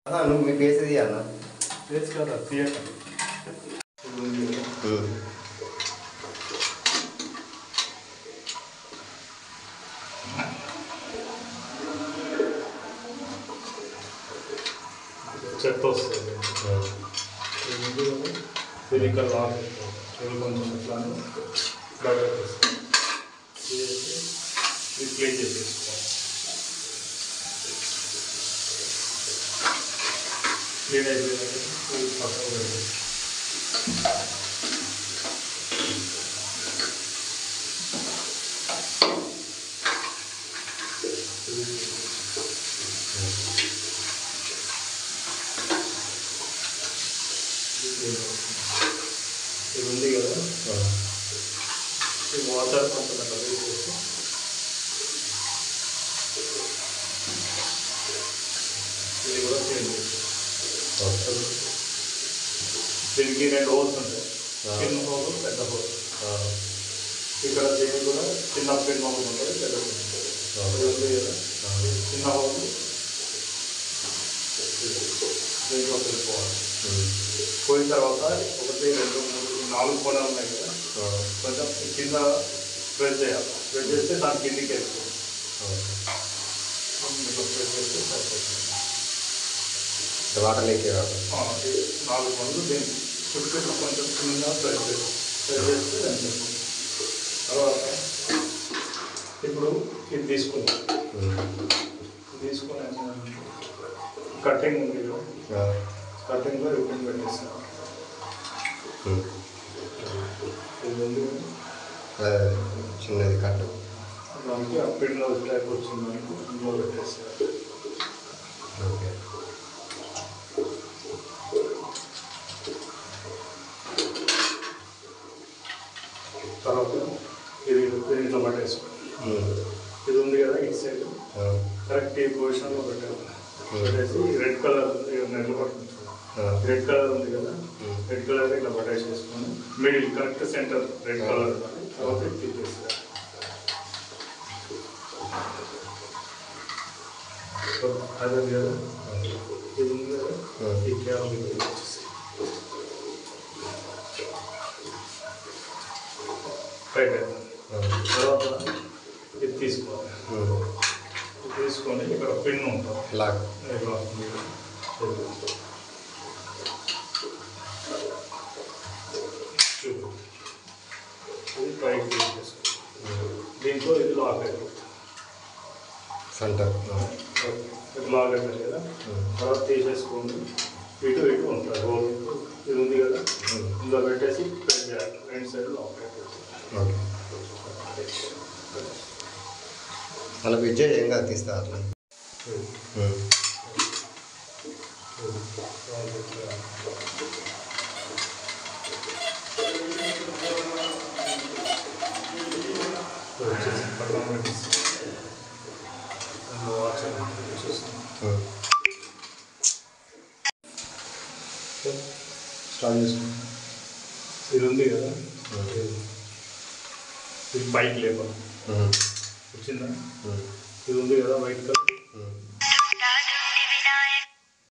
నువ్వు మీ ఫేస్ ఇది అన్న ఫేస్ కదా థియేటర్ చెత్త వస్తుంది దీని ఇక్కడ కొంచెం ఇట్లా బయట క్లీన్ చేసేసుకోవాలి. క్లీన్ అయిపోయిందంటే పక్కన పెట్టి ఇది ఉంది కదా ఈ వాటర్ కొంచెం అట్లా వేసేసి ఇది కూడా క్లీన్ చేస్తాం. దీనికి 2 హోల్స్ ఉంటాయి, చిన్న హోల్ పెద్ద హోల్. ఇక్కడ దీనికి కూడా చిన్న పిన్ హోల్ ఉంటుంది, పెద్ద హోల్ ఉంటుంది. ఇది ఉంది కదా చిన్న హోల్ దీంట్లో వెళ్ళిపోవాలి. పోయిన తర్వాత 1 2 3 4 కోణాలు ఉన్నాయి కదా, కొంచెం కింద ప్రెస్ చేయాలి. ప్రెస్ చేస్తే దాని కిందికి వెళ్తుంది. ప్రెస్ చేస్తే సరిపోతుంది. వాటర్ లేకే 4 కోణాలు దీనికి చుట్టూ కొంచెం కింద ప్రెస్ చేస్తే దాన్ని తర్వాత ఇప్పుడు ఇది తీసుకున్నాం. తీసుకుని కటింగ్ ఉంది కదా, కటింగ్లో రిబ్బన్ పెట్టేస్తాం. చిన్నది కట్టు దానికి ఆ పిన్లో టైప్ వచ్చిందానికి ఇంట్లో పెట్టేస్తారు. ఓకే. తర్వాత ఇది ఇంట్లో పట్టేసుకోండి. ఇది ఉంది కదా ఇటు సైడ్ కరెక్ట్ ఈ పొజిషన్లో పెట్టాలి. పెట్టేసి రెడ్ కలర్ నెట్లు పట్టుకుంటాం. రెడ్ కలర్ ఉంది కదా, రెడ్ కలర్ ఇట్లా పట్టేసేసుకొని middle correct centre red colour తర్వాత తీసేస్తారు. అదే కదా ఇది ఉంది కదా, ఈ క్యాబ్ రైట్ అవుతుంది. తర్వాత ఇది తీసుకోవాలి. తీసుకొని ఇక్కడ పిన్ ఉంటుంది, ఇది పైకి తీసేసుకోవాలి. దీంట్లో ఇది లాక్ అయిపోతుంది సెంటర్. ఇది లాక్ అయిపోయింది కదా, తర్వాత తీసేసుకోండి. ఇటు ఇటు ఉంటుంది హోల్. ఇది ఉంది కదా, ఇందులో పెట్టేసి ప్రెస్ చేయాలి. 2 సైడ్ లాక్ అయిపోతుంది. మళ్ళీ విజయ్ ఏం కాదు తీస్తా అట్లా. స్టార్ట్ చేసుకుంటాం. ఇది ఉంది కదా, ఇది బైక్ లేబర్ వచ్చిందా. ఇది ఉంది కదా వైట్ కలర్,